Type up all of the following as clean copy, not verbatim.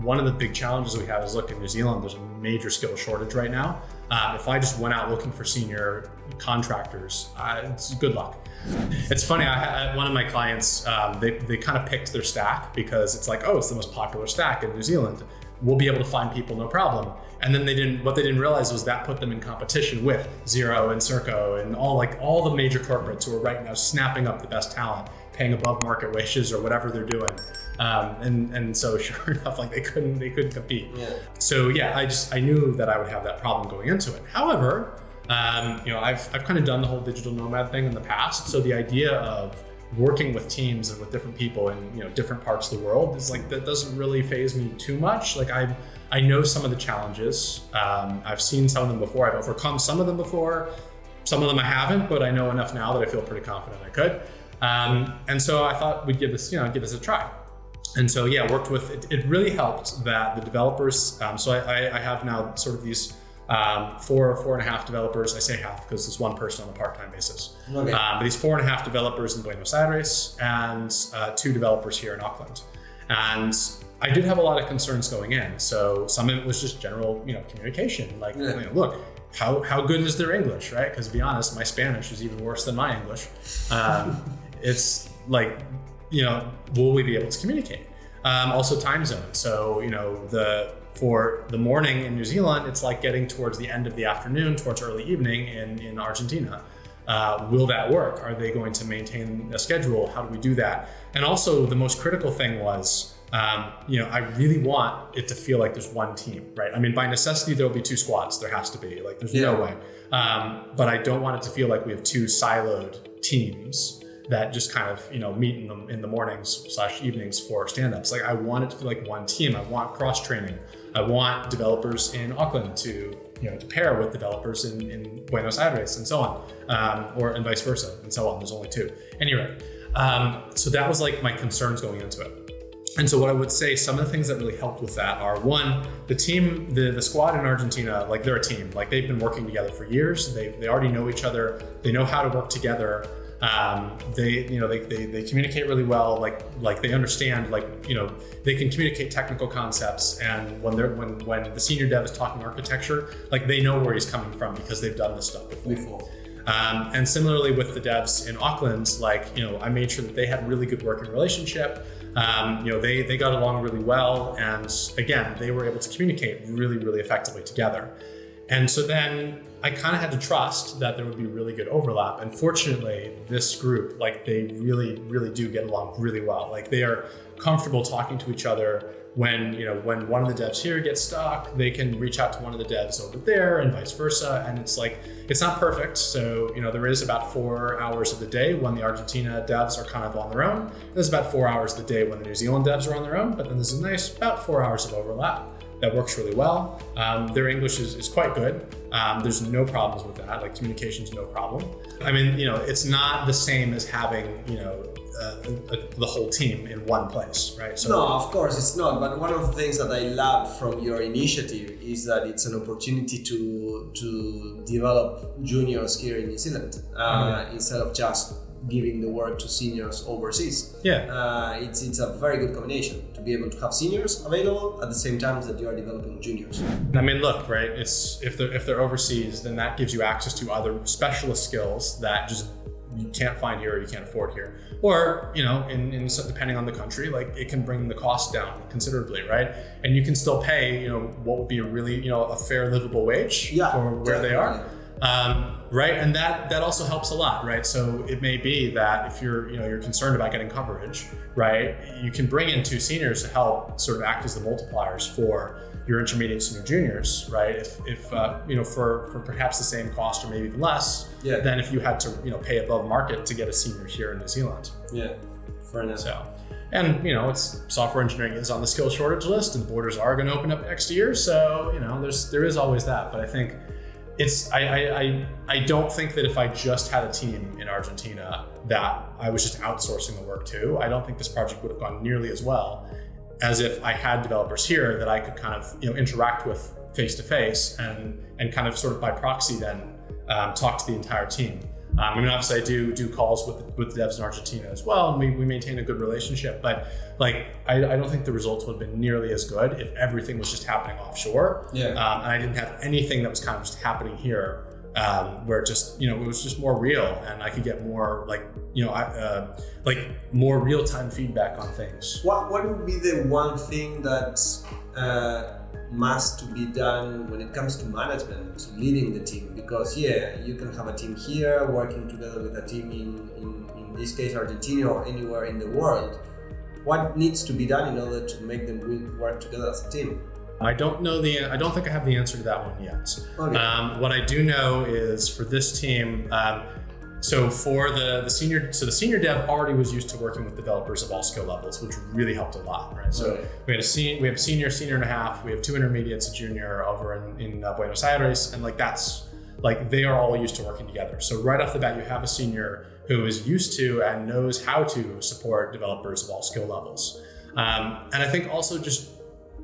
one of the big challenges we have is, look, in New Zealand, there's a major skill shortage right now. If I just went out looking for senior contractors, it's good luck. It's funny, I had one of my clients, they kind of picked their stack because it's like, oh, it's the most popular stack in New Zealand. We'll be able to find people, no problem. And then what they didn't realize was that put them in competition with Xero and Serco and all the major corporates who are right now snapping up the best talent, paying above market wages or whatever they're doing. And so sure enough, like they couldn't compete. Yeah. So yeah, I knew that I would have that problem going into it. However, I've kind of done the whole digital nomad thing in the past. So the idea of working with teams and with different people in different parts of the world is like, that doesn't really faze me too much. Like I know some of the challenges. I've seen some of them before. I've overcome some of them before. Some of them I haven't, but I know enough now that I feel pretty confident I could. And so I thought we'd give this a try. And so yeah, worked with it. Really helped that the developers. So I have now sort of these 4.5 developers. I say half because there's one person on a part-time basis. Okay. But these 4.5 developers in Buenos Aires and 2 developers here in Auckland. And I did have a lot of concerns going in. So some of it was just general, communication. Like, look, how good is their English, right? Because to be honest, my Spanish is even worse than my English. It's like, will we be able to communicate? Also time zone. So, for the morning in New Zealand, it's like getting towards the end of the afternoon, towards early evening in Argentina. Will that work? Are they going to maintain a schedule? How do we do that? And also the most critical thing was, I really want it to feel like there's one team, right? I mean, by necessity, there'll be 2 squads. There has to be, like, there's no way. But I don't want it to feel like we have 2 siloed teams that just kind of, meet in the mornings/evenings for stand-ups. Like, I want it to feel like one team. I want cross-training. I want developers in Auckland to pair with developers in Buenos Aires and so on, and vice versa and so on. There's only 2. Anyway, so that was like my concerns going into it. And so what I would say, some of the things that really helped with that are, one, the team, the squad in Argentina, like they're a team. Like they've been working together for years. They already know each other. They know how to work together. They communicate really well. Like they understand, they can communicate technical concepts. And when the senior dev is talking architecture, like they know where he's coming from because they've done this stuff before. And similarly with the devs in Auckland, I made sure that they had a really good working relationship. They got along really well. And again, they were able to communicate really, really effectively together. And so then I kind of had to trust that there would be really good overlap. And fortunately, this group, they really, really do get along really well. Like they are comfortable talking to each other. When one of the devs here gets stuck, they can reach out to one of the devs over there and vice versa. And it's not perfect. So, there is about 4 hours of the day when the Argentina devs are kind of on their own. There's about 4 hours of the day when the New Zealand devs are on their own, but then there's a nice about 4 hours of overlap. That works really well. Their English is quite good. There's no problems with that. Like communication's no problem. I mean, it's not the same as having, the whole team in one place, right? So, no, of course it's not. But one of the things that I love from your initiative is that it's an opportunity to develop juniors here in New Zealand instead of just giving the work to seniors overseas. Yeah. It's a very good combination to be able to have seniors available at the same time that you are developing juniors. I mean, look, right? It's if they're overseas, then that gives you access to other specialist skills that just you can't find here or you can't afford here. Or, in depending on the country, it can bring the cost down considerably, right? And you can still pay, what would be a really, a fair livable wage for where they are. Right, and that also helps a lot, right? So it may be that if you're concerned about getting coverage, right, you can bring in 2 seniors to help sort of act as the multipliers for your intermediates and your juniors, right? If for perhaps the same cost or maybe even less than if you had to pay above market to get a senior here in New Zealand. Yeah, fair enough. So, and it's software engineering is on the skill shortage list, and borders are going to open up next year. So there is always that, but I think. I don't think that if I just had a team in Argentina that I was just outsourcing the work to, I don't think this project would have gone nearly as well as if I had developers here that I could kind of interact with face to face and kind of sort of by proxy then talk to the entire team. I mean, obviously I do calls with the devs in Argentina as well, and we maintain a good relationship, but like, I don't think the results would have been nearly as good if everything was just happening offshore. And I didn't have anything that was kind of just happening here, where it just, it was just more real, and I could get more more real-time feedback on things. What would be the one thing that must to be done when it comes to management, leading the team? Because you can have a team here working together with a team in this case Argentina or anywhere in the world. What needs to be done in order to make them work together as a team? I don't think I have the answer to that one yet. Okay. What I do know is for this team, so for the senior dev already was used to working with developers of all skill levels, which really helped a lot, right? So we have senior and a half, we have 2 intermediates, a junior over in Buenos Aires, and that's they are all used to working together. So right off the bat, you have a senior who is used to and knows how to support developers of all skill levels. And I think also just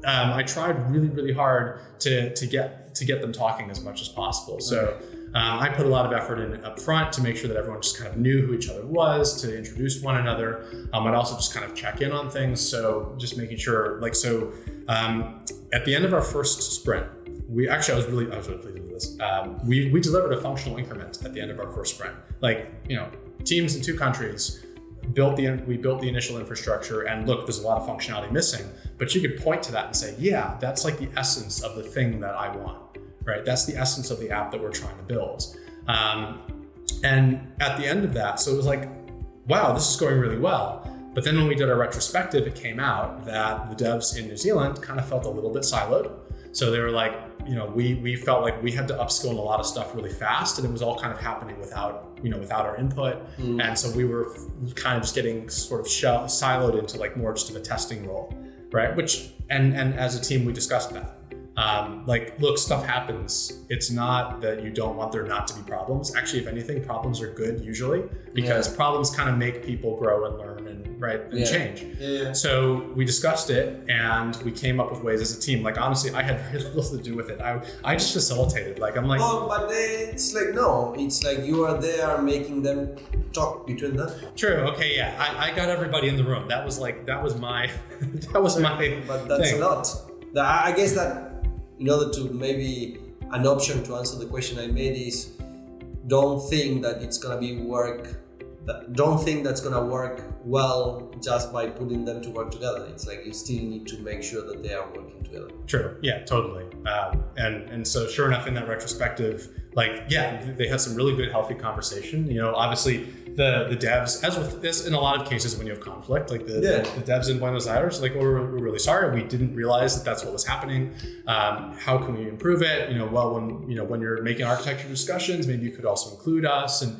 I tried really, really hard to get them talking as much as possible. So I put a lot of effort in up front to make sure that everyone just kind of knew who each other was, to introduce one another. I'd also just kind of check in on things. So just making sure, at the end of our first sprint, I was really pleased with this. We delivered a functional increment at the end of our first sprint. Teams in 2 countries we built the initial infrastructure, and look, there's a lot of functionality missing, but you could point to that and say, yeah, that's the essence of the thing that I want, right? That's the essence of the app that we're trying to build. And at the end of that, so it was wow, this is going really well. But then when we did our retrospective, it came out that the devs in New Zealand kind of felt a little bit siloed. So they were we felt like we had to upskill in a lot of stuff really fast, and it was all kind of happening without our input. And so we were kind of just getting sort of siloed into more just of a testing role, right? Which, and as a team, we discussed that. Look, stuff happens. It's not that you don't want there not to be problems. Actually, if anything, problems are good usually, because problems kind of make people grow and learn and change. So we discussed it, and we came up with ways as a team. Honestly, I had very little to do with it. I just facilitated. Oh, but it's no. It's you are there making them talk between them. True. Okay. Yeah. I got everybody in the room. That was my But that's thing. A lot. I guess that in order to maybe an option to answer the question I made is don't think that it's gonna don't think that's gonna work well just by putting them to work together. It's you still need to make sure that they are working together. True. Yeah, totally. And so sure enough, in that retrospective, they had some really good, healthy conversation. Obviously the devs, as in a lot of cases when you have conflict, the devs in Buenos Aires, we're really sorry. We didn't realize that that's what was happening. How can we improve it? When you're making architecture discussions, maybe you could also include us. And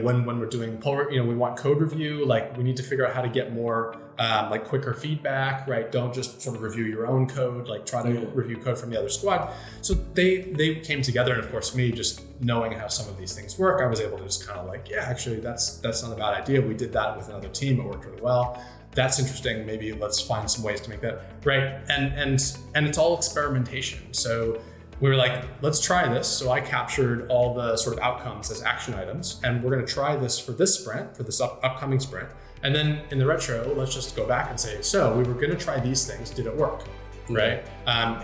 when we're doing we want code review, we need to figure out how to get more quicker feedback, right? Don't just sort of review your own code, try to review code from the other squad. So they came together, and of course me just knowing how some of these things work, I was able to just kind of actually that's not a bad idea. We did that with another team, it worked really well. That's interesting. Maybe let's find some ways to make that right. And it's all experimentation. So we were let's try this. So I captured all the sort of outcomes as action items, and we're going to try this for this sprint, for this upcoming sprint. And then in the retro, let's just go back and say, so we were going to try these things. Did it work? Right.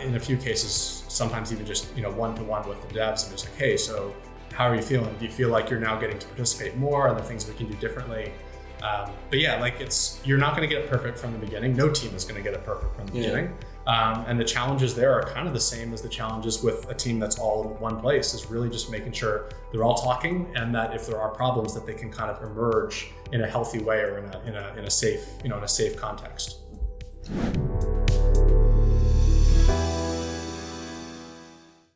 In a few cases, sometimes even just, one-to-one with the devs, and just hey, so how are you feeling? Do you feel like you're now getting to participate more? Are there things we can do differently? But yeah, you're not going to get it perfect from the beginning. No team is going to get it perfect from the beginning. And the challenges there are kind of the same as the challenges with a team that's all in one place, is really just making sure they're all talking, and that if there are problems that they can kind of emerge in a healthy way or in a safe, in a safe context.